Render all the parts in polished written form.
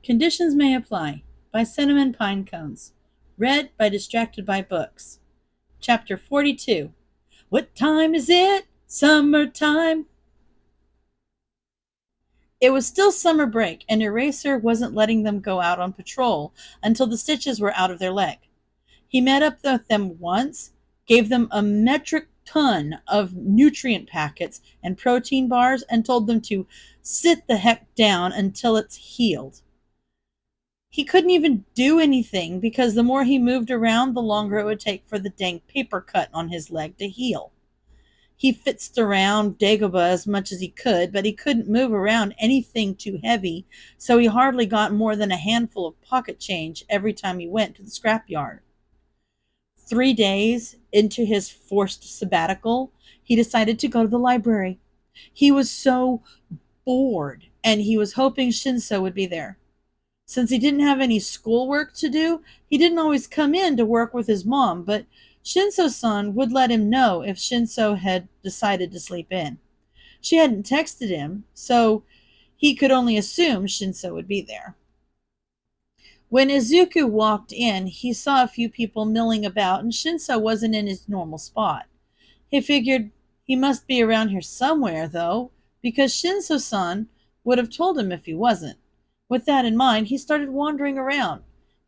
Conditions May Apply by CinnamonPinecones. Read by Distracted by Books. Chapter 42. What time is it? Summertime. It was still summer break, and Eraser wasn't letting them go out on patrol until the stitches were out of their leg. He met up with them once, gave them a metric ton of nutrient packets and protein bars, and told them to sit the heck down until it's healed. He couldn't even do anything because the more he moved around, the longer it would take for the dang paper cut on his leg to heal. He fitzed around Dagobah as much as he could, but he couldn't move around anything too heavy, so he hardly got more than a handful of pocket change every time he went to the scrapyard. 3 days into his forced sabbatical, he decided to go to the library. He was so bored, and he was hoping Shinso would be there. Since he didn't have any schoolwork to do, he didn't always come in to work with his mom, but Shinso-san would let him know if Shinso had decided to sleep in. She hadn't texted him, so he could only assume Shinso would be there. When Izuku walked in, he saw a few people milling about, and Shinso wasn't in his normal spot. He figured he must be around here somewhere, though, because Shinso-san would have told him if he wasn't. With that in mind, he started wandering around.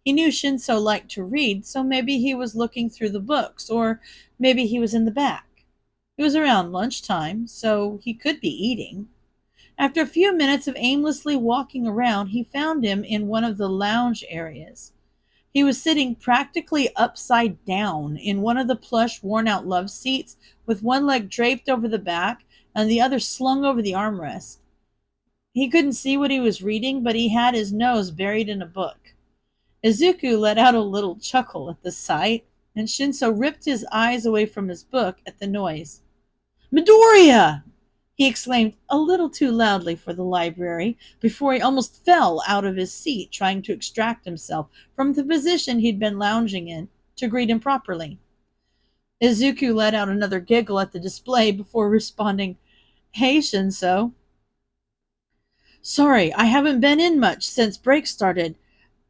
He knew Shinso liked to read, so maybe he was looking through the books, or maybe he was in the back. It was around lunchtime, so he could be eating. After a few minutes of aimlessly walking around, he found him in one of the lounge areas. He was sitting practically upside down in one of the plush, worn-out love seats, with one leg draped over the back and the other slung over the armrest. He couldn't see what he was reading, but he had his nose buried in a book. Izuku let out a little chuckle at the sight, and Shinso ripped his eyes away from his book at the noise. "Midoriya!" he exclaimed a little too loudly for the library, before he almost fell out of his seat trying to extract himself from the position he'd been lounging in to greet him properly. Izuku let out another giggle at the display before responding, "Hey, Shinso. Sorry, I haven't been in much since break started.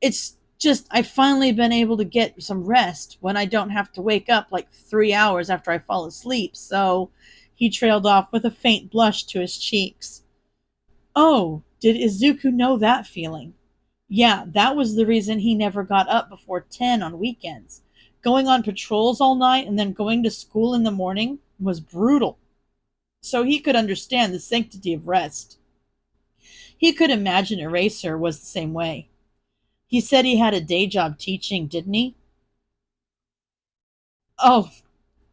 It's just I've finally been able to get some rest when I don't have to wake up like 3 hours after I fall asleep, so..." He trailed off with a faint blush to his cheeks. Oh, did Izuku know that feeling? Yeah, that was the reason he never got up before 10 on weekends. Going on patrols all night and then going to school in the morning was brutal. So he could understand the sanctity of rest. He could imagine Eraser was the same way. He said he had a day job teaching, didn't he? Oh,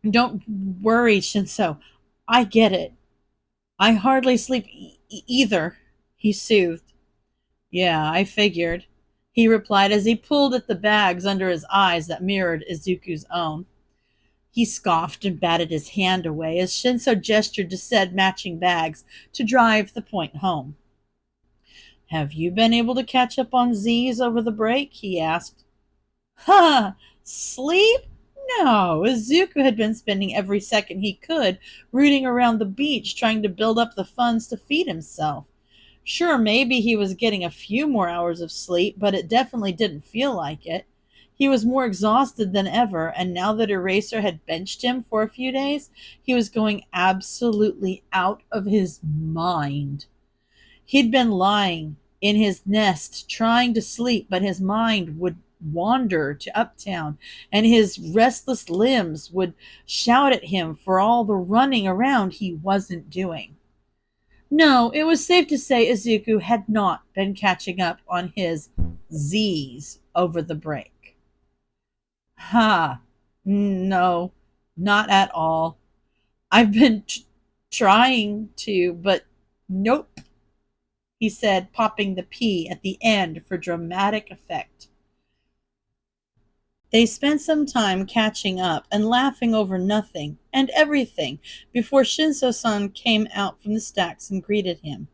don't worry, Shinso. I get it. I hardly sleep either, he soothed. Yeah, I figured, he replied as he pulled at the bags under his eyes that mirrored Izuku's own. He scoffed and batted his hand away as Shinso gestured to said matching bags to drive the point home. Have you been able to catch up on Z's over the break? He asked. Ha! Sleep? No, Izuku had been spending every second he could rooting around the beach trying to build up the funds to feed himself. Sure, maybe he was getting a few more hours of sleep, but it definitely didn't feel like it. He was more exhausted than ever, and now that Eraser had benched him for a few days, he was going absolutely out of his mind. He'd been lying in his nest trying to sleep, but his mind would wander to Uptown, and his restless limbs would shout at him for all the running around he wasn't doing. No, it was safe to say Izuku had not been catching up on his Z's over the break. Ha! No, not at all. I've been trying to, but nope, he said, popping the P at the end for dramatic effect. They spent some time catching up and laughing over nothing and everything before Shinso-san came out from the stacks and greeted him.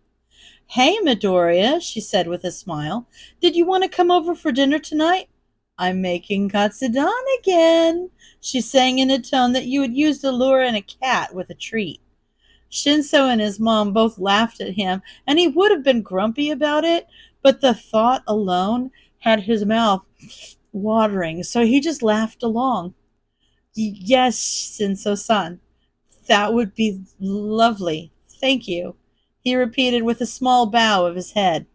Hey, Midoriya, she said with a smile. Did you want to come over for dinner tonight? I'm making katsudon again, she sang in a tone that you would use to lure in a cat with a treat. Shinso and his mom both laughed at him, and he would have been grumpy about it, But the thought alone had his mouth watering, so he just laughed along. Yes, Shinso-san, that would be lovely. Thank you, he repeated with a small bow of his head.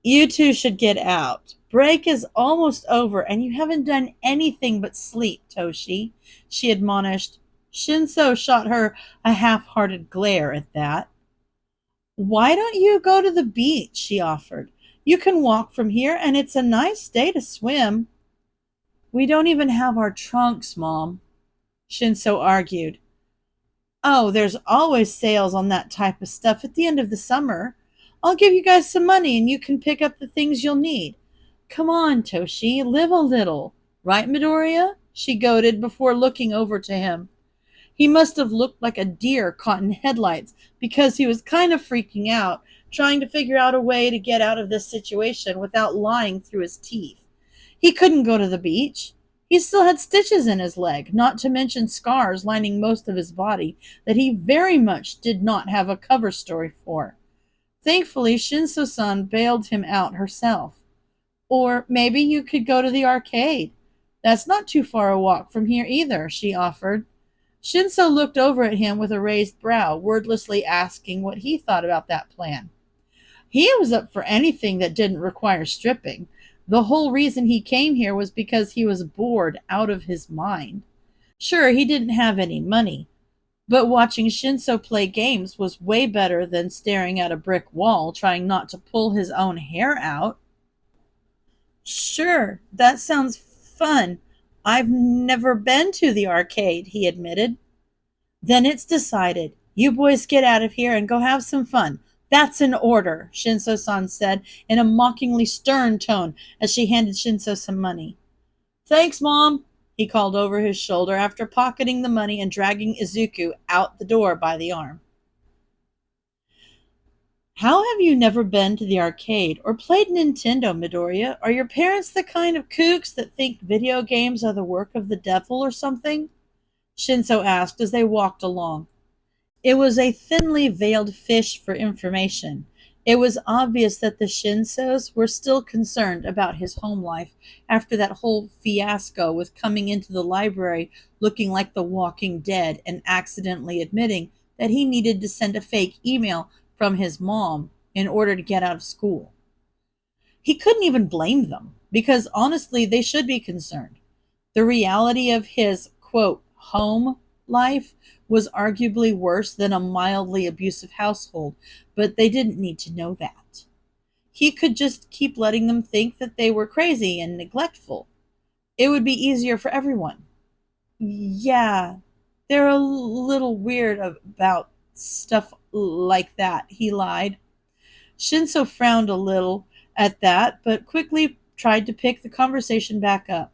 You two should get out. Break is almost over, and you haven't done anything but sleep, Toshi, she admonished. Shinso shot her a half-hearted glare at that. Why don't you go to the beach, she offered. You can walk from here, and it's a nice day to swim. We don't even have our trunks, Mom, Shinso argued. Oh, there's always sales on that type of stuff at the end of the summer. I'll give you guys some money and you can pick up the things you'll need. Come on, Toshi, live a little. Right, Midoriya? She goaded before looking over to him. He must have looked like a deer caught in headlights because he was kind of freaking out, trying to figure out a way to get out of this situation without lying through his teeth. He couldn't go to the beach. He still had stitches in his leg, not to mention scars lining most of his body that he very much did not have a cover story for. Thankfully, Shinso-san bailed him out herself. Or maybe you could go to the arcade. That's not too far a walk from here either, she offered. Shinso looked over at him with a raised brow, wordlessly asking what he thought about that plan. He was up for anything that didn't require stripping. The whole reason he came here was because he was bored out of his mind. Sure, he didn't have any money, but watching Shinso play games was way better than staring at a brick wall trying not to pull his own hair out. Sure, that sounds fun. I've never been to the arcade, he admitted. Then it's decided. You boys get out of here and go have some fun. That's an order, Shinso-san said in a mockingly stern tone as she handed Shinso some money. Thanks, Mom, he called over his shoulder after pocketing the money and dragging Izuku out the door by the arm. How have you never been to the arcade or played Nintendo, Midoriya? Are your parents the kind of kooks that think video games are the work of the devil or something? Shinso asked as they walked along. It was a thinly veiled fish for information. It was obvious that the Shinsos were still concerned about his home life after that whole fiasco with coming into the library looking like the Walking Dead and accidentally admitting that he needed to send a fake email from his mom in order to get out of school. He couldn't even blame them, because honestly, they should be concerned. The reality of his, quote, home life was arguably worse than a mildly abusive household, but they didn't need to know that. He could just keep letting them think that they were crazy and neglectful. It would be easier for everyone. Yeah, they're a little weird about stuff like that, he lied. Shinso frowned a little at that, but quickly tried to pick the conversation back up.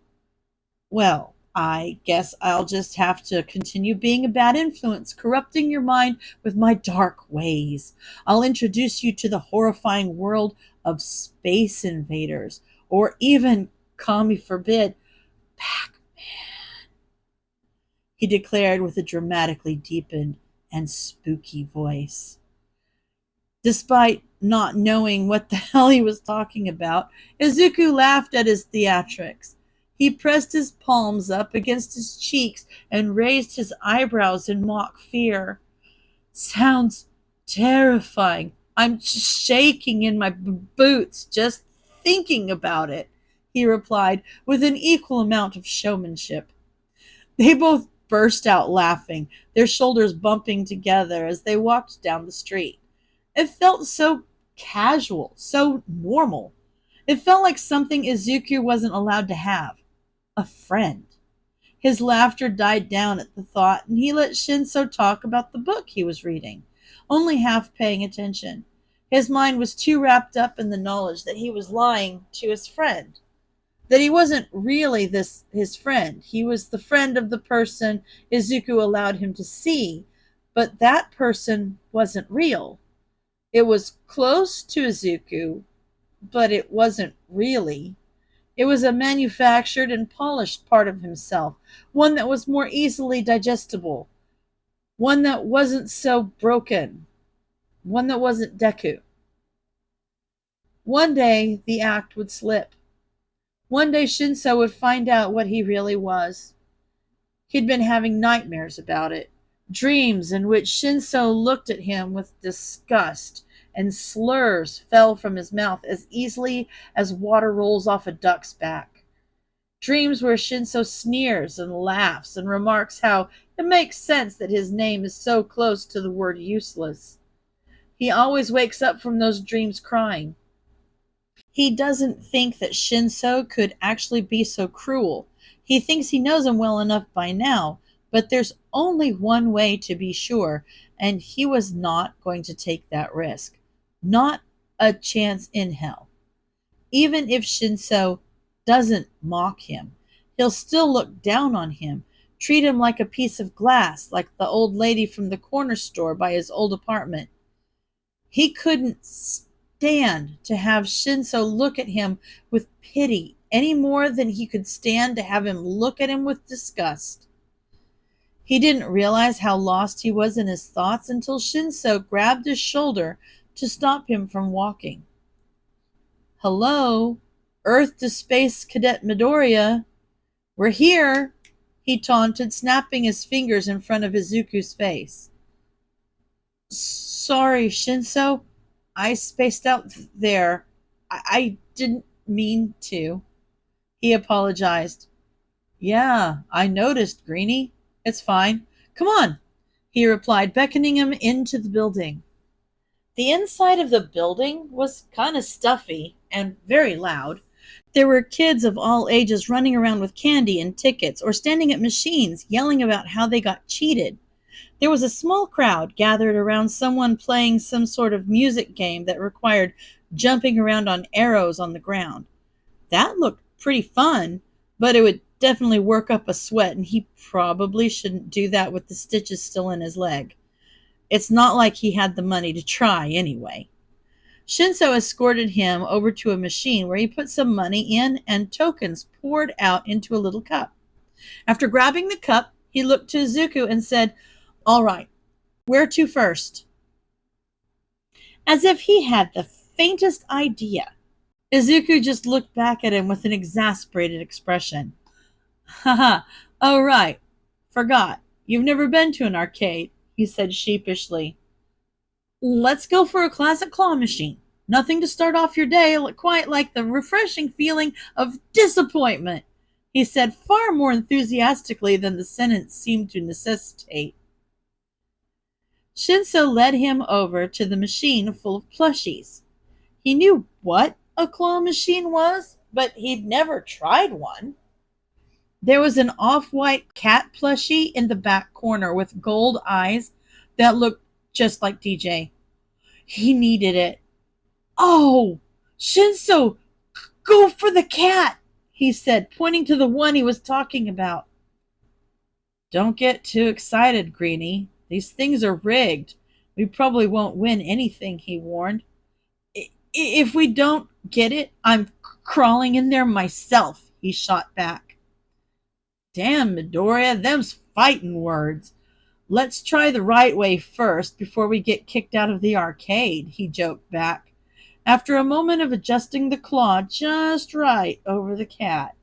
Well, I guess I'll just have to continue being a bad influence, corrupting your mind with my dark ways. I'll introduce you to the horrifying world of space invaders, or even, Kami forbid, Pac-Man, he declared with a dramatically deepened and spooky voice. Despite not knowing what the hell he was talking about, Izuku laughed at his theatrics. He pressed his palms up against his cheeks and raised his eyebrows in mock fear. Sounds terrifying. I'm shaking in my boots just thinking about it, he replied with an equal amount of showmanship. They both burst out laughing, their shoulders bumping together as they walked down the street. It felt so casual, so normal. It felt like something Izuku wasn't allowed to have. A friend. His laughter died down at the thought, and he let Shinso talk about the book he was reading, only half paying attention. His mind was too wrapped up in the knowledge that he was lying to his friend, that he wasn't really his friend. He was the friend of the person Izuku allowed him to see, but that person wasn't real. It was close to Izuku, but it wasn't really. It was a manufactured and polished part of himself, one that was more easily digestible, one that wasn't so broken, one that wasn't Deku. One day, the act would slip. One day, Shinso would find out what he really was. He'd been having nightmares about it, dreams in which Shinso looked at him with disgust, and slurs fell from his mouth as easily as water rolls off a duck's back. Dreams where Shinso sneers and laughs and remarks how it makes sense that his name is so close to the word useless. He always wakes up from those dreams crying. He doesn't think that Shinso could actually be so cruel. He thinks he knows him well enough by now, but there's only one way to be sure, and he was not going to take that risk. Not a chance in hell. Even if Shinso doesn't mock him, he'll still look down on him, treat him like a piece of glass, like the old lady from the corner store by his old apartment. He couldn't stand to have Shinso look at him with pity any more than he could stand to have him look at him with disgust. He didn't realize how lost he was in his thoughts until Shinso grabbed his shoulder to stop him from walking. "Hello, Earth to Space Cadet Midoriya. We're here," he taunted, snapping his fingers in front of Izuku's face. "Sorry, Shinso. I spaced out there. I didn't mean to," he apologized. "Yeah, I noticed, Greenie. It's fine. Come on," he replied, beckoning him into the building. The inside of the building was kind of stuffy and very loud. There were kids of all ages running around with candy and tickets or standing at machines yelling about how they got cheated. There was a small crowd gathered around someone playing some sort of music game that required jumping around on arrows on the ground. That looked pretty fun, but it would definitely work up a sweat, and he probably shouldn't do that with the stitches still in his leg. It's not like he had the money to try anyway. Shinso escorted him over to a machine where he put some money in and tokens poured out into a little cup. After grabbing the cup, he looked to Izuku and said, "All right, where to first?" As if he had the faintest idea. Izuku just looked back at him with an exasperated expression. "Haha, oh right, forgot. You've never been to an arcade," he said sheepishly. "Let's go for a classic claw machine. Nothing to start off your day quite like the refreshing feeling of disappointment," he said far more enthusiastically than the sentence seemed to necessitate. Shinso led him over to the machine full of plushies. He knew what a claw machine was, but he'd never tried one. There was an off-white cat plushie in the back corner with gold eyes that looked just like DJ. He needed it. "Oh, Shinso, go for the cat," he said, pointing to the one he was talking about. "Don't get too excited, Greenie. These things are rigged. We probably won't win anything," he warned. If we don't get it, I'm crawling in there myself," he shot back. "Damn, Midoriya, them's fighting words. Let's try the right way first before we get kicked out of the arcade," he joked back. After a moment of adjusting the claw just right over the cat,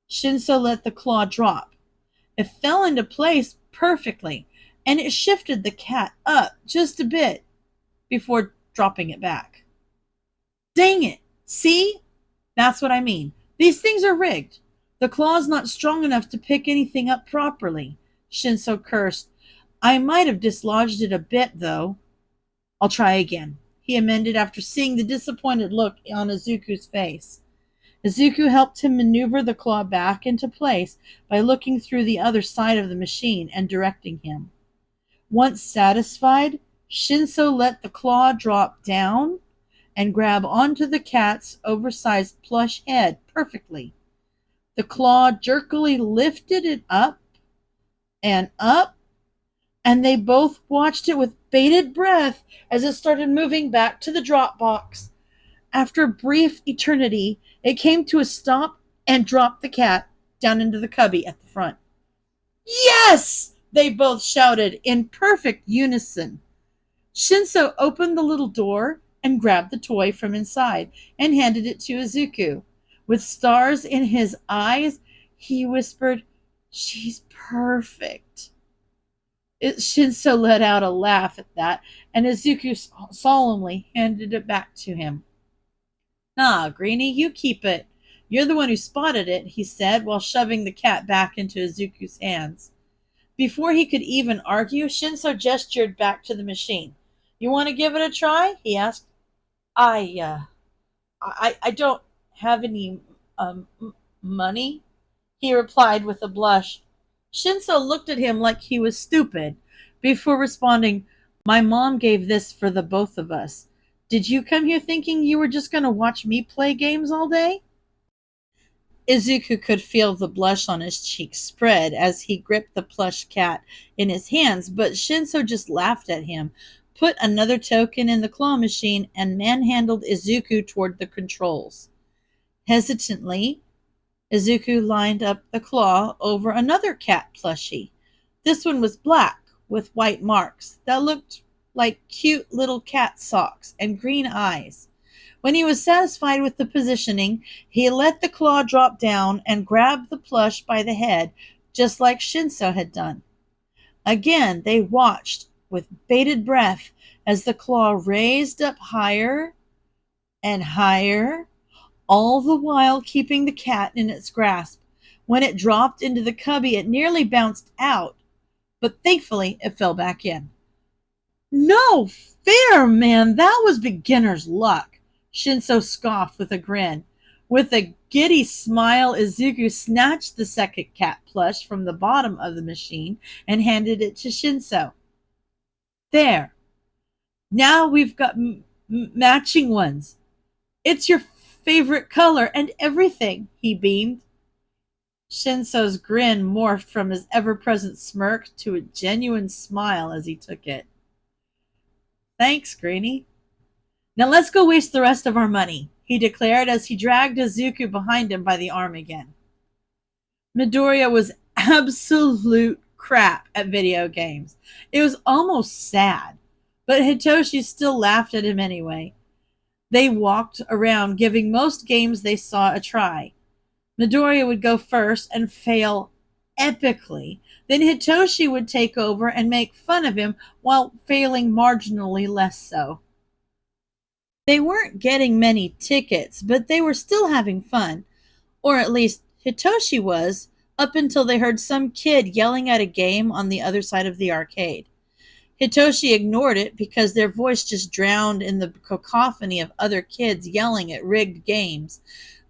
Shinso let the claw drop. It fell into place perfectly, and it shifted the cat up just a bit before dropping it back. "Dang it! See? That's what I mean. These things are rigged. The claw's not strong enough to pick anything up properly," Shinso cursed. "I might have dislodged it a bit, though." "I'll try again," he amended after seeing the disappointed look on Izuku's face. Izuku helped him maneuver the claw back into place by looking through the other side of the machine and directing him. Once satisfied, Shinso let the claw drop down and grab onto the cat's oversized plush head perfectly. The claw jerkily lifted it up, and they both watched it with bated breath as it started moving back to the drop box. After a brief eternity, it came to a stop and dropped the cat down into the cubby at the front. "Yes!" they both shouted in perfect unison. Shinso opened the little door and grabbed the toy from inside and handed it to Izuku. With stars in his eyes, he whispered, "She's perfect." Shinso let out a laugh at that, and Izuku solemnly handed it back to him. "Nah, Greenie, you keep it. You're the one who spotted it," he said while shoving the cat back into Izuku's hands. Before he could even argue, Shinso gestured back to the machine. "You want to give it a try?" he asked. I don't have any money," he replied with a blush. Shinso looked at him like he was stupid before responding, "My mom gave this for the both of us. Did you come here thinking you were just going to watch me play games all day?" Izuku could feel the blush on his cheeks spread as he gripped the plush cat in his hands, but Shinso just laughed at him, put another token in the claw machine, and manhandled Izuku toward the controls. Hesitantly, Izuku lined up the claw over another cat plushie. This one was black with white marks that looked like cute little cat socks and green eyes. When he was satisfied with the positioning, he let the claw drop down and grabbed the plush by the head, just like Shinso had done. Again, they watched with bated breath as the claw raised up higher and higher, all the while keeping the cat in its grasp. When it dropped into the cubby, it nearly bounced out, but thankfully it fell back in. "No fair, man, that was beginner's luck," Shinso scoffed with a grin. With a giddy smile, Izuku snatched the second cat plush from the bottom of the machine and handed it to Shinso. "There. Now we've got matching ones. It's your favorite color and everything," he beamed. Shinso's grin morphed from his ever-present smirk to a genuine smile as he took it. "Thanks, Greenie. Now let's go waste the rest of our money," he declared as he dragged Izuku behind him by the arm again. Midoriya was absolute crap at video games. It was almost sad, but Hitoshi still laughed at him anyway. They walked around giving most games they saw a try. Midoriya would go first and fail epically. Then Hitoshi would take over and make fun of him while failing marginally less so. They weren't getting many tickets, but they were still having fun. Or at least Hitoshi was, up until they heard some kid yelling at a game on the other side of the arcade. Hitoshi ignored it because their voice just drowned in the cacophony of other kids yelling at rigged games.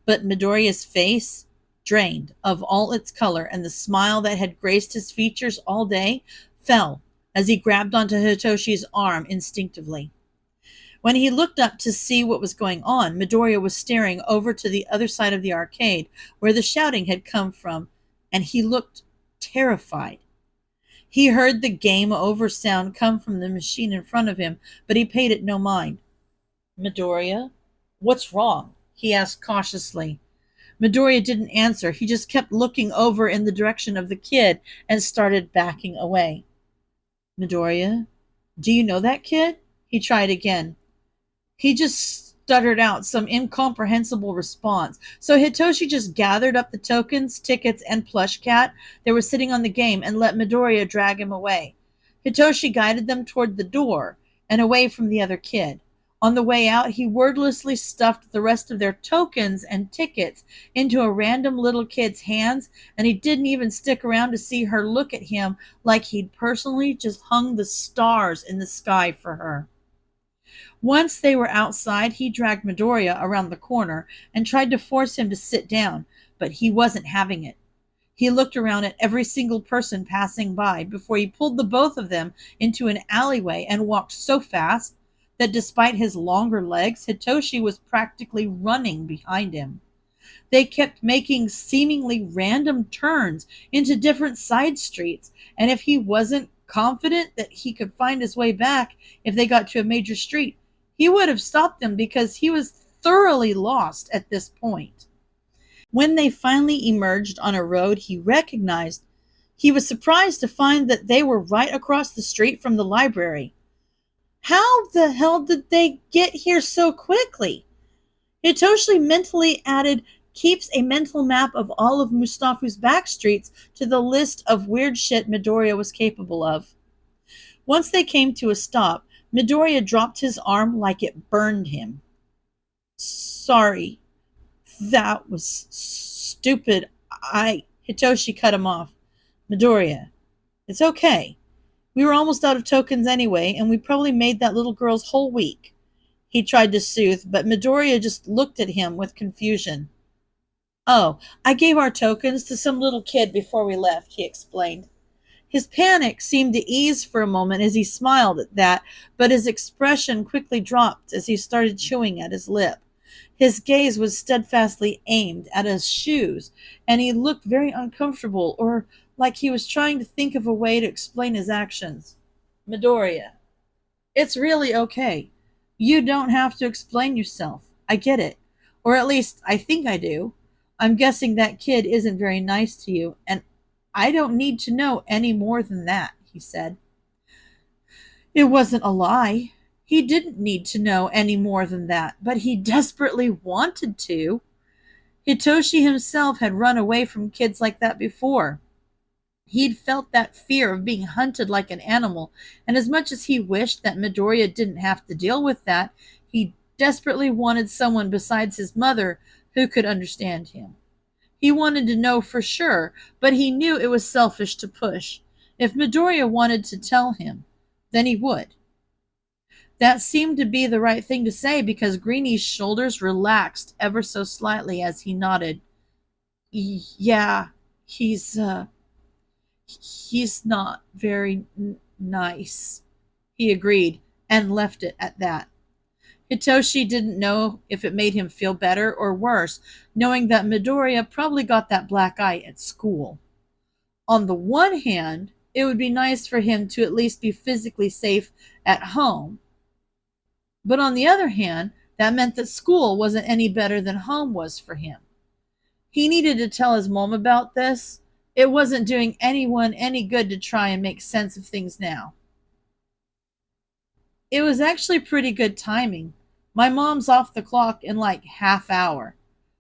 But Midoriya's face, drained of all its color, and the smile that had graced his features all day, fell as he grabbed onto Hitoshi's arm instinctively. When he looked up to see what was going on, Midoriya was staring over to the other side of the arcade where the shouting had come from, and he looked terrified. He heard the game over sound come from the machine in front of him, but he paid it no mind. "Midoriya, what's wrong?" he asked cautiously. Midoriya didn't answer. He just kept looking over in the direction of the kid and started backing away. "Midoriya, do you know that kid?" He tried again. He just stuttered out some incomprehensible response. So Hitoshi just gathered up the tokens, tickets, and plush cat that were sitting on the game and let Midoriya drag him away. Hitoshi guided them toward the door and away from the other kid. On the way out, he wordlessly stuffed the rest of their tokens and tickets into a random little kid's hands, and he didn't even stick around to see her look at him like he'd personally just hung the stars in the sky for her. Once they were outside, he dragged Midoriya around the corner and tried to force him to sit down, but he wasn't having it. He looked around at every single person passing by before he pulled the both of them into an alleyway and walked so fast that despite his longer legs, Hitoshi was practically running behind him. They kept making seemingly random turns into different side streets, and if he wasn't confident that he could find his way back if they got to a major street, he would have stopped them because he was thoroughly lost at this point. When they finally emerged on a road he recognized, he was surprised to find that they were right across the street from the library. How the hell did they get here so quickly? Hitoshi mentally added keeps a mental map of all of Mustafu's back streets to the list of weird shit Midoriya was capable of. Once they came to a stop, Midoriya dropped his arm like it burned him. Sorry, that was stupid. Hitoshi cut him off. Midoriya, it's okay. We were almost out of tokens anyway, and we probably made that little girl's whole week. He tried to soothe, but Midoriya just looked at him with confusion. Oh, I gave our tokens to some little kid before we left, he explained. His panic seemed to ease for a moment as he smiled at that, but his expression quickly dropped as he started chewing at his lip. His gaze was steadfastly aimed at his shoes, and he looked very uncomfortable, or like he was trying to think of a way to explain his actions. Midoriya, it's really okay. You don't have to explain yourself. I get it. Or at least I think I do. I'm guessing that kid isn't very nice to you, and I don't need to know any more than that, he said. It wasn't a lie. He didn't need to know any more than that, but he desperately wanted to. Hitoshi himself had run away from kids like that before. He'd felt that fear of being hunted like an animal, and as much as he wished that Midoriya didn't have to deal with that, he desperately wanted someone besides his mother who could understand him. He wanted to know for sure, but he knew it was selfish to push. If Midoriya wanted to tell him, then he would. That seemed to be the right thing to say because Greenie's shoulders relaxed ever so slightly as he nodded. Yeah, he's not very nice, he agreed, and left it at that. Hitoshi didn't know if it made him feel better or worse, knowing that Midoriya probably got that black eye at school. On the one hand, it would be nice for him to at least be physically safe at home. But on the other hand, that meant that school wasn't any better than home was for him. He needed to tell his mom about this. It wasn't doing anyone any good to try and make sense of things now. It was actually pretty good timing. My mom's off the clock in like half hour.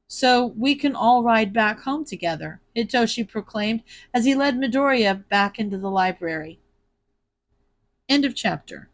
So we can all ride back home together, Hitoshi proclaimed as he led Midoriya back into the library. End of chapter.